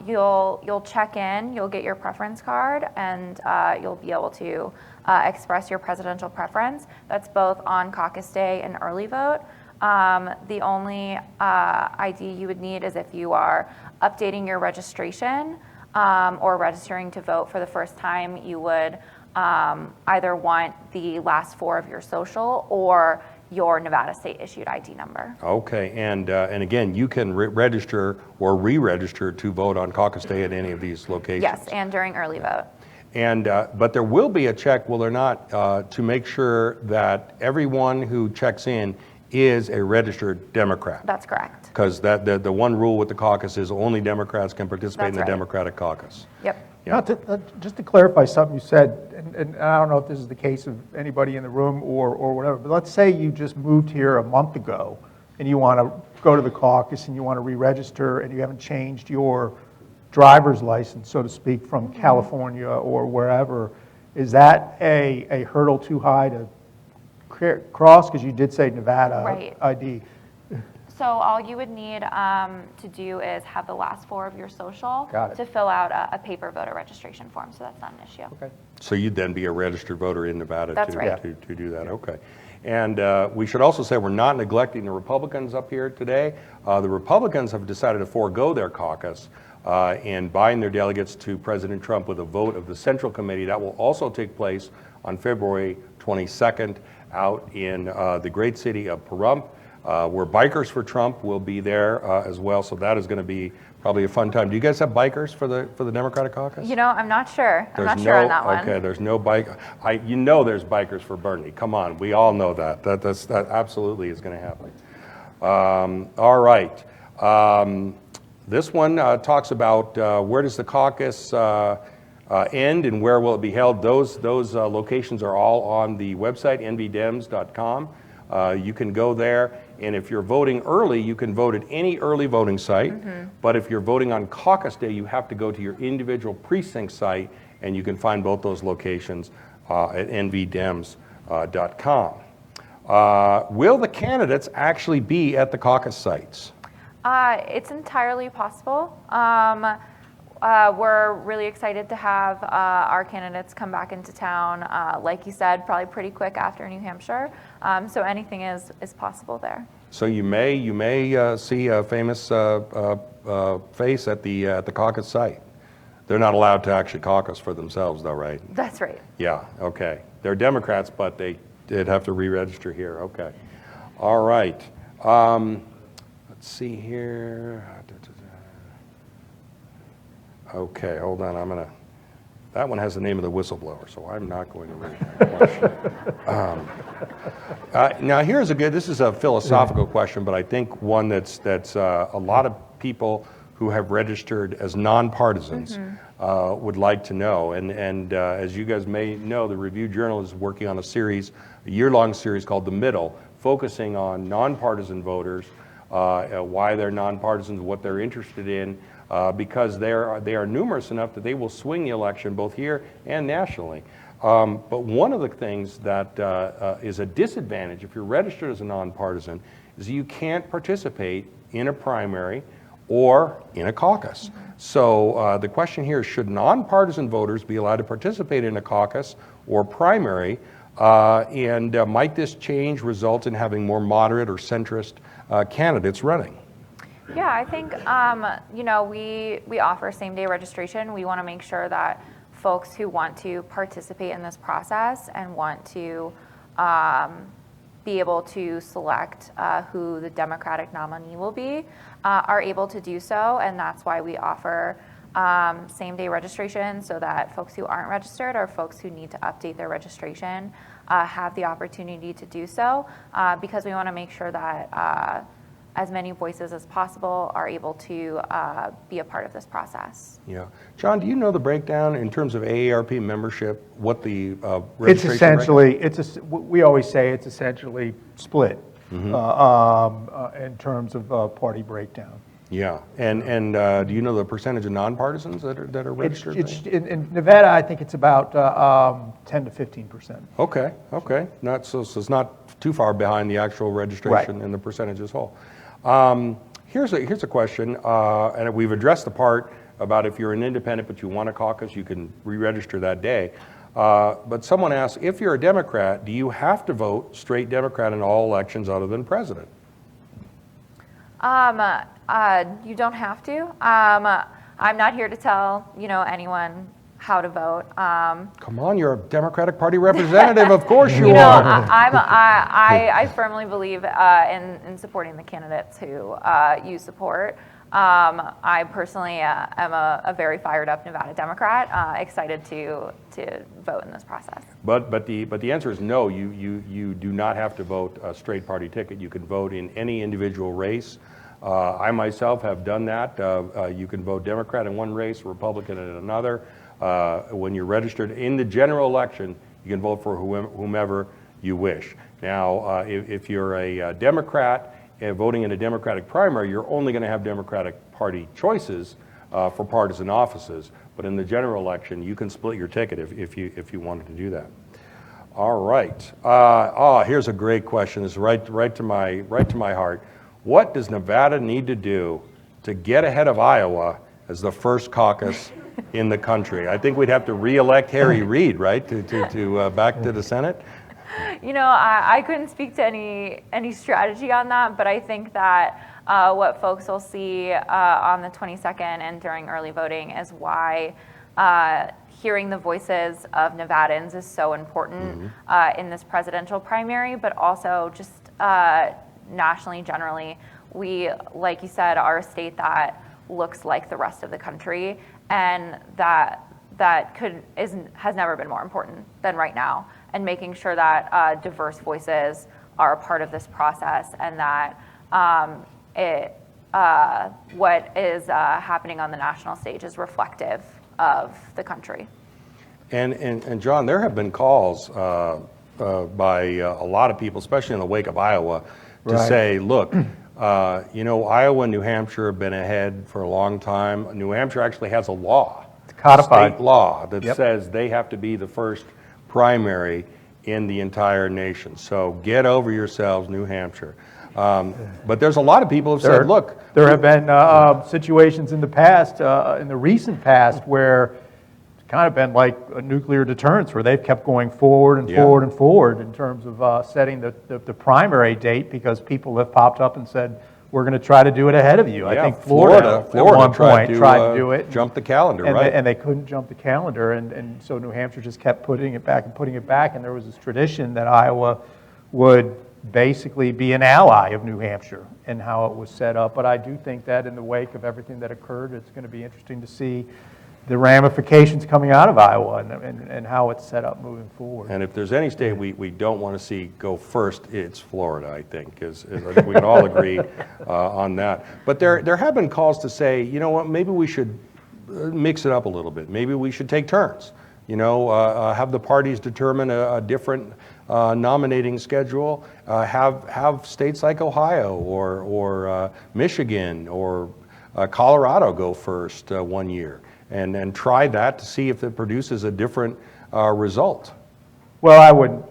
Speaker 3: You'll check in, you'll get your preference card, and you'll be able to express your presidential preference. That's both on Caucus Day and early vote. The only ID you would need is if you are updating your registration or registering to vote for the first time. You would either want the last four of your social or your Nevada state issued ID number.
Speaker 2: Okay, and again, you can register or re-register to vote on Caucus Day at any of these locations.
Speaker 3: Yes, and during early vote.
Speaker 2: And but there will be a check, will there not, to make sure that everyone who checks in is a registered Democrat.
Speaker 3: That's correct.
Speaker 2: Because the one rule with the caucus is only Democrats can participate in the Democratic caucus.
Speaker 3: Yep.
Speaker 4: Yeah. Just to clarify something you said, and I don't know if this is the case of anybody in the room or whatever, but let's say you just moved here a month ago and you want to go to the caucus and you want to re-register and you haven't changed your driver's license, so to speak, from California or wherever. Is that a hurdle too high to cross? Because you did say Nevada ID.
Speaker 3: So all you would need to do is have the last four of your social to fill out a paper voter registration form, so that's not an issue.
Speaker 2: Okay. So you'd then be a registered voter in Nevada to do that. Yeah. Okay. And we should also say we're not neglecting the Republicans up here today. The Republicans have decided to forego their caucus and bind their delegates to President Trump with a vote of the Central Committee. That will also take place on February 22nd out in the great city of Pahrump. Where Bikers for Trump will be there as well, so that is going to be probably a fun time. Do you guys have bikers for the Democratic caucus?
Speaker 3: You know, I'm not sure. I'm not sure on that one.
Speaker 2: Okay, there's no bike. There's bikers for Bernie. Come on, we all know that. That absolutely is going to happen. All right. This one talks about where does the caucus end and where will it be held. Those locations are all on the website nvdems.com. You can go there And if you're voting early, you can vote at any early voting site. But if you're voting on caucus day, you have to go to your individual precinct site, and you can find both those locations at nvdems.com. Will the candidates actually be at the caucus sites?
Speaker 3: It's entirely possible. We're really excited to have our candidates come back into town, like you said, probably pretty quick after New Hampshire. So anything is possible there.
Speaker 2: So you may see a famous face at the caucus site. They're not allowed to actually caucus for themselves, though, right?
Speaker 3: That's right.
Speaker 2: Yeah. Okay. They're Democrats, but they did have to re-register here. Okay. All right. Let's see here. Okay, hold on. That one has the name of the whistleblower, so I'm not going to read that question. Now, this is a philosophical question, but I think one that's a lot of people who have registered as nonpartisans would like to know. And as you guys may know, the Review Journal is working on a year-long series called The Middle, focusing on nonpartisan voters, why they're nonpartisans, what they're interested in, because they are numerous enough that they will swing the election both here and nationally. But one of the things that is a disadvantage if you're registered as a nonpartisan is you can't participate in a primary or in a caucus. So the question here is, should nonpartisan voters be allowed to participate in a caucus or primary? And might this change result in having more moderate or centrist candidates running?
Speaker 3: Yeah, I think, we offer same-day registration. We want to make sure that folks who want to participate in this process and want to be able to select who the Democratic nominee will be are able to do so, and that's why we offer same-day registration, so that folks who aren't registered or folks who need to update their registration have the opportunity to do so, because we want to make sure that as many voices as possible are able to be a part of this process.
Speaker 2: Yeah. John, do you know the breakdown in terms of AARP membership, what the registration
Speaker 4: It's essentially, we always say it's essentially split in terms of party breakdown.
Speaker 2: Yeah. And do you know the percentage of nonpartisans that are registered?
Speaker 4: In Nevada, I think it's about 10 to 15%.
Speaker 2: Okay. So it's not too far behind the actual registration and the percentage as whole. Here's a question, and we've addressed the part about if you're an independent but you want a caucus, you can re-register that day. But someone asked, if you're a Democrat, do you have to vote straight Democrat in all elections other than president?
Speaker 3: You don't have to. I'm not here to tell anyone how to vote.
Speaker 2: Come on, you're a Democratic Party representative. Of course you are.
Speaker 3: I firmly believe in supporting the candidates who you support. I personally am a very fired up Nevada Democrat, excited to vote in this process.
Speaker 2: But the answer is no. You do not have to vote a straight party ticket. You can vote in any individual race. I myself have done that. You can vote Democrat in one race, Republican in another. When you're registered in the general election, you can vote for whomever you wish. Now, if you're a Democrat voting in a Democratic primary, you're only going to have Democratic Party choices for partisan offices. But in the general election, you can split your ticket if you wanted to do that. All right. Here's a great question. It's right to my heart. What does Nevada need to do to get ahead of Iowa as the first caucus in the country? I think we'd have to re-elect Harry Reid, right, to back to the Senate.
Speaker 3: I couldn't speak to any strategy on that, but I think that what folks will see on the 22nd and during early voting is why hearing the voices of Nevadans is so important in this presidential primary, but also just nationally, generally. We, like you said, are a state that looks like the rest of the country, and that has never been more important than right now, and making sure that diverse voices are a part of this process, and that what is happening on the national stage is reflective of the country.
Speaker 2: And John, there have been calls by a lot of people, especially in the wake of Iowa, to
Speaker 4: Right.
Speaker 2: say, look, Iowa and New Hampshire have been ahead for a long time. New Hampshire actually has a law,
Speaker 4: codified.
Speaker 2: state law, that
Speaker 4: Yep.
Speaker 2: says they have to be the first primary in the entire nation. So get over yourselves, New Hampshire. But there's a lot of people who have said, look.
Speaker 4: There have been situations in the past, in the recent past, where it's kind of been like a nuclear deterrence, where they've kept going forward and
Speaker 2: Yeah.
Speaker 4: forward and forward in terms of setting the primary date, because people have popped up and said, we're going to try to do it ahead of you. I
Speaker 2: Yeah,
Speaker 4: think Florida at one point tried to do it.
Speaker 2: Jump the calendar,
Speaker 4: And
Speaker 2: right?
Speaker 4: they couldn't jump the calendar, and so New Hampshire just kept putting it back and putting it back, and there was this tradition that Iowa would basically be an ally of New Hampshire and how it was set up. But I do think that in the wake of everything that occurred, it's going to be interesting to see the ramifications coming out of Iowa and how it's set up moving forward.
Speaker 2: And if there's any state we don't want to see go first, it's Florida, I think, I think we can all agree on that. But there have been calls to say, you know what, maybe we should mix it up a little bit. Maybe we should take turns. Have the parties determine a different nominating schedule. Have states like Ohio or Michigan or Colorado go first one year, and try that to see if it produces a different result.
Speaker 4: Well, I wouldn't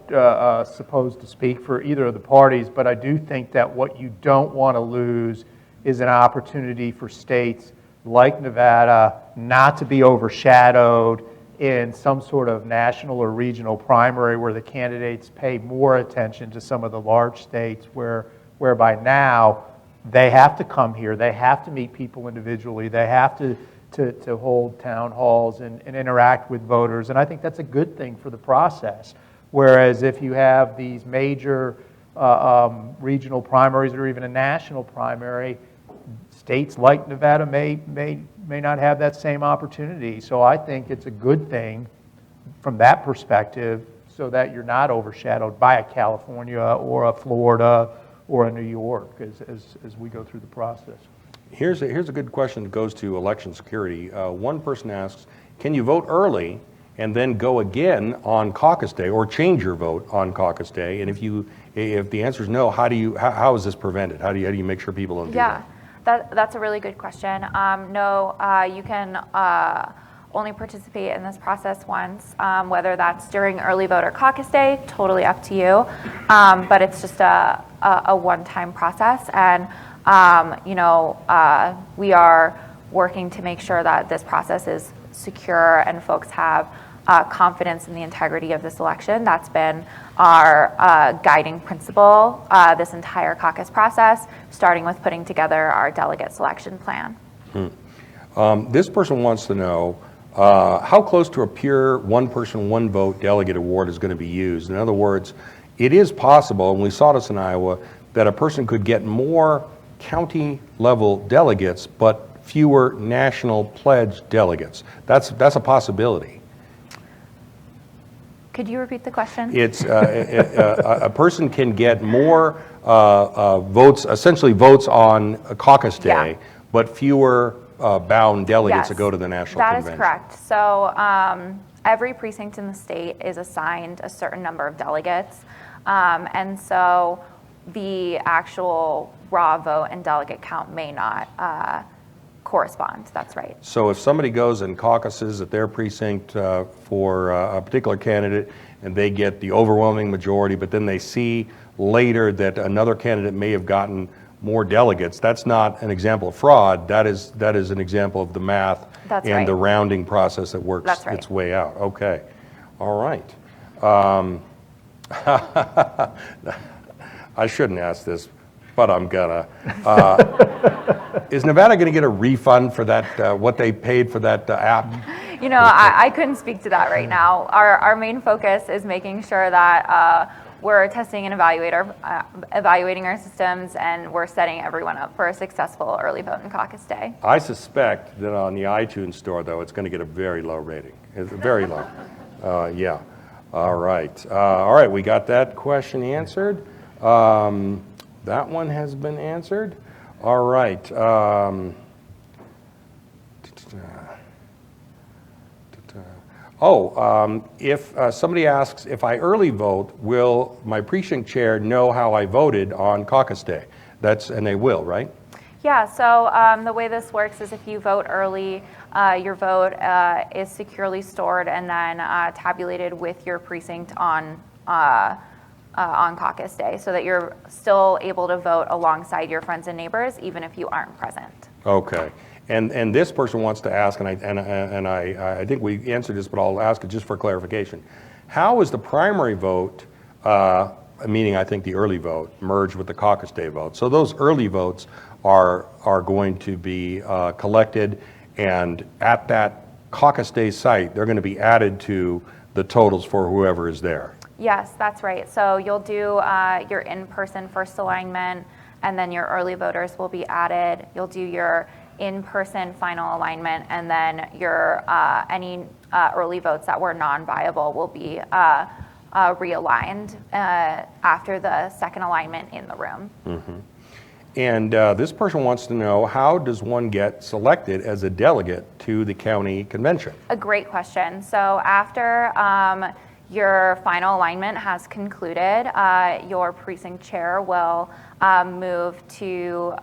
Speaker 4: suppose to speak for either of the parties, but I do think that what you don't want to lose is an opportunity for states like Nevada not to be overshadowed in some sort of national or regional primary where the candidates pay more attention to some of the large states whereby now they have to come here, they have to meet people individually, they have to hold town halls and interact with voters, and I think that's a good thing for the process. Whereas if you have these major regional primaries or even a national primary, states like Nevada may not have that same opportunity. So I think it's a good thing from that perspective, so that you're not overshadowed by a California or a Florida or a New York as we go through the process.
Speaker 2: Here's a good question that goes to election security. One person asks, can you vote early and then go again on caucus day, or change your vote on caucus day? And if the answer is no, how is this prevented? How do you make sure people don't do that?
Speaker 3: That's a really good question. No, you can only participate in this process once, whether that's during early voter caucus day, totally up to you. But it's just a one-time process, and we are working to make sure that this process is secure and folks have confidence in the integrity of this election. That's been our guiding principle this entire caucus process, starting with putting together our delegate selection plan.
Speaker 2: This person wants to know how close to a pure one person, one vote delegate award is going to be used. In other words, it is possible, and we saw this in Iowa, that a person could get more county level delegates but fewer national pledge delegates. That's a possibility.
Speaker 3: Could you repeat the question?
Speaker 2: It's a person can get more votes, essentially votes on a caucus day, but fewer bound delegates that go to the national convention.
Speaker 3: That is correct. So every precinct in the state is assigned a certain number of delegates, and so the actual raw vote and delegate count may not correspond. That's right.
Speaker 2: So if somebody goes and caucuses at their precinct for a particular candidate and they get the overwhelming majority, but then they see later that another candidate may have gotten more delegates, that's not an example of fraud. That is an example of the math and the rounding process that works its way out. Okay. All right. I shouldn't ask this, but I'm gonna. Is Nevada going to get a refund for that, what they paid for that app?
Speaker 3: I couldn't speak to that right now. Our main focus is making sure that we're testing and evaluating our systems, and we're setting everyone up for a successful early vote and caucus day.
Speaker 2: I suspect that on the iTunes store, though, it's going to get a very low rating. It's very low. Yeah. All right. All right. We got that question answered. That one has been answered. All right. If somebody asks, if I early vote, will my precinct chair know how I voted on caucus day? And they will, right?
Speaker 3: Yeah, so the way this works is if you vote early, your vote is securely stored and then tabulated with your precinct on caucus day, so that you're still able to vote alongside your friends and neighbors, even if you aren't present.
Speaker 2: Okay. And this person wants to ask, and I think we answered this, but I'll ask it just for clarification. How is the primary vote, meaning I think the early vote, merged with the caucus day vote? So those early votes are going to be collected, and at that caucus day site, they're going to be added to the totals for whoever is there.
Speaker 3: Yes, that's right. So you'll do your in-person first alignment, and then your early voters will be added. You'll do your in-person final alignment, and then your any early votes that were non-viable will be realigned after the second alignment in the room.
Speaker 2: Mm-hmm. And this person wants to know, how does one get selected as a delegate to the county convention?
Speaker 3: A great question. So after your final alignment has concluded, your precinct chair will move to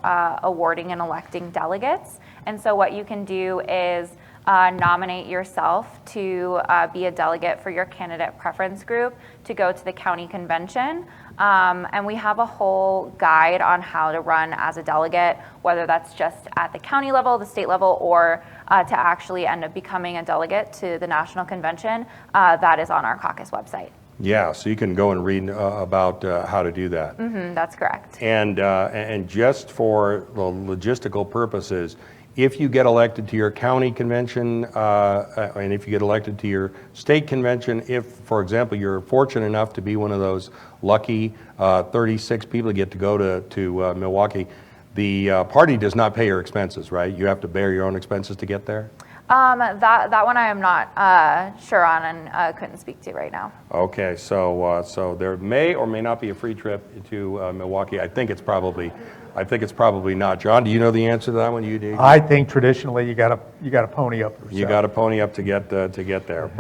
Speaker 3: awarding and electing delegates. And so what you can do is nominate yourself to be a delegate for your candidate preference group to go to the county convention. And we have a whole guide on how to run as a delegate, whether that's just at the county level, the state level, or to actually end up becoming a delegate to the national convention. That is on our caucus website.
Speaker 2: Yeah, so you can go and read about how to do that.
Speaker 3: Mm-hmm, that's correct.
Speaker 2: And just for the logistical purposes, if you get elected to your county convention, and if you get elected to your state convention, if, for example, you're fortunate enough to be one of those lucky 36 people that get to go to Milwaukee, the party does not pay your expenses, right? You have to bear your own expenses to get there?
Speaker 3: That one I am not sure on and couldn't speak to right now.
Speaker 2: Okay, so there may or may not be a free trip to Milwaukee. I think it's probably not. John, do you know the answer to that one? You do?
Speaker 4: I think traditionally you got to pony up yourself.
Speaker 2: You got to pony up to get there.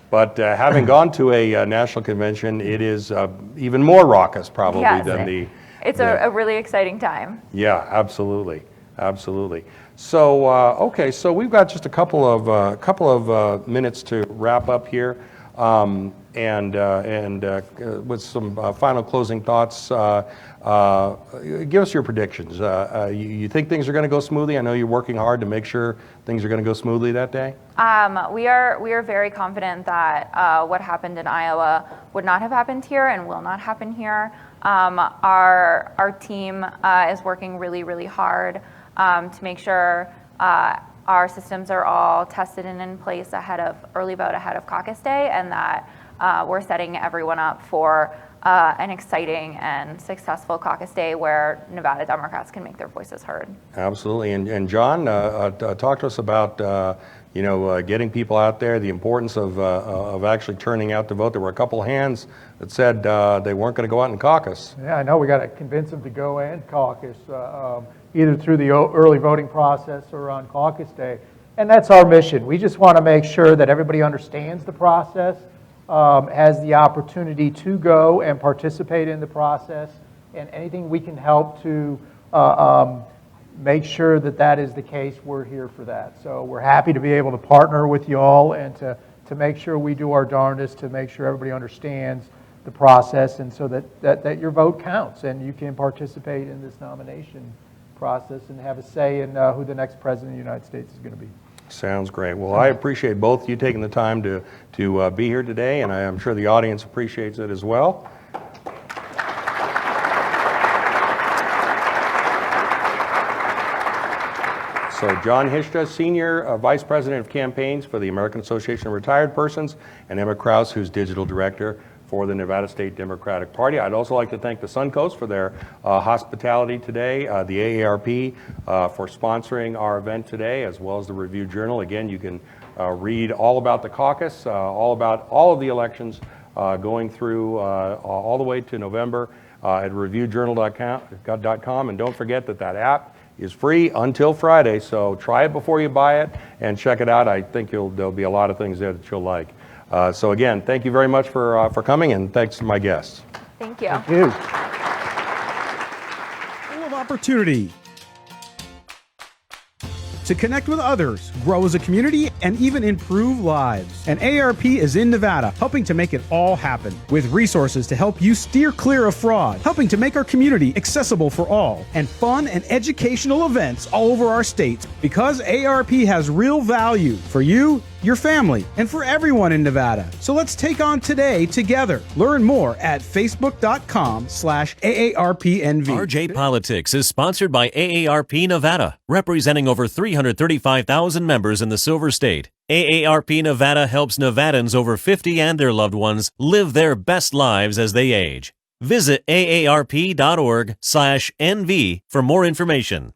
Speaker 2: But having gone to a national convention, it is even more raucous probably than the.
Speaker 3: It's a really exciting time.
Speaker 2: Yeah, absolutely. So okay, so we've got just a couple of minutes to wrap up here, and with some final closing thoughts. Give us your predictions. You think things are going to go smoothly? I know you're working hard to make sure things are going to go smoothly that day.
Speaker 3: We are very confident that what happened in Iowa would not have happened here and will not happen here. Our team is working really, really hard to make sure our systems are all tested and in place ahead of early vote, ahead of caucus day, and that we're setting everyone up for an exciting and successful caucus day where Nevada Democrats can make their voices heard.
Speaker 2: Absolutely. And John, talk to us about getting people out there, the importance of actually turning out to vote. There were a couple of hands that said they weren't going to go out and caucus.
Speaker 4: Yeah, I know. We got to convince them to go and caucus, either through the early voting process or on caucus day. And that's our mission. We just want to make sure that everybody understands the process, has the opportunity to go and participate in the process, and anything we can help to make sure that that is the case, we're here for that. So we're happy to be able to partner with you all and to make sure we do our darndest to make sure everybody understands the process, and so that your vote counts and you can participate in this nomination process and have a say in who the next president of the United States is going to be.
Speaker 2: Sounds great. Well, I appreciate both you taking the time to be here today, and I'm sure the audience appreciates it as well. So John Hishta, Senior Vice President of Campaigns for the American Association of Retired Persons, and Emma Krause, who's Digital Director for the Nevada State Democratic Party. I'd also like to thank the Suncoast for their hospitality today, the AARP for sponsoring our event today, as well as the Review Journal. Again, you can read all about the caucus, all about all of the elections going through all the way to November at reviewjournal.com. And don't forget that app is free until Friday, so try it before you buy it and check it out. I think there'll be a lot of things there that you'll like. So again, thank you very much for coming, and thanks to my guests.
Speaker 3: Thank you.
Speaker 4: Thank you.
Speaker 5: Full of opportunity to connect with others, grow as a community, and even improve lives. And AARP is in Nevada, helping to make it all happen, with resources to help you steer clear of fraud, helping to make our community accessible for all, and fun and educational events all over our state. Because AARP has real value for you, your family, and for everyone in Nevada. So let's take on today together. Learn more at facebook.com/AARPNV.
Speaker 1: RJ Politics is sponsored by AARP Nevada, representing over 335,000 members in the Silver State. AARP Nevada helps Nevadans over 50 and their loved ones live their best lives as they age. Visit aarp.org/NV for more information.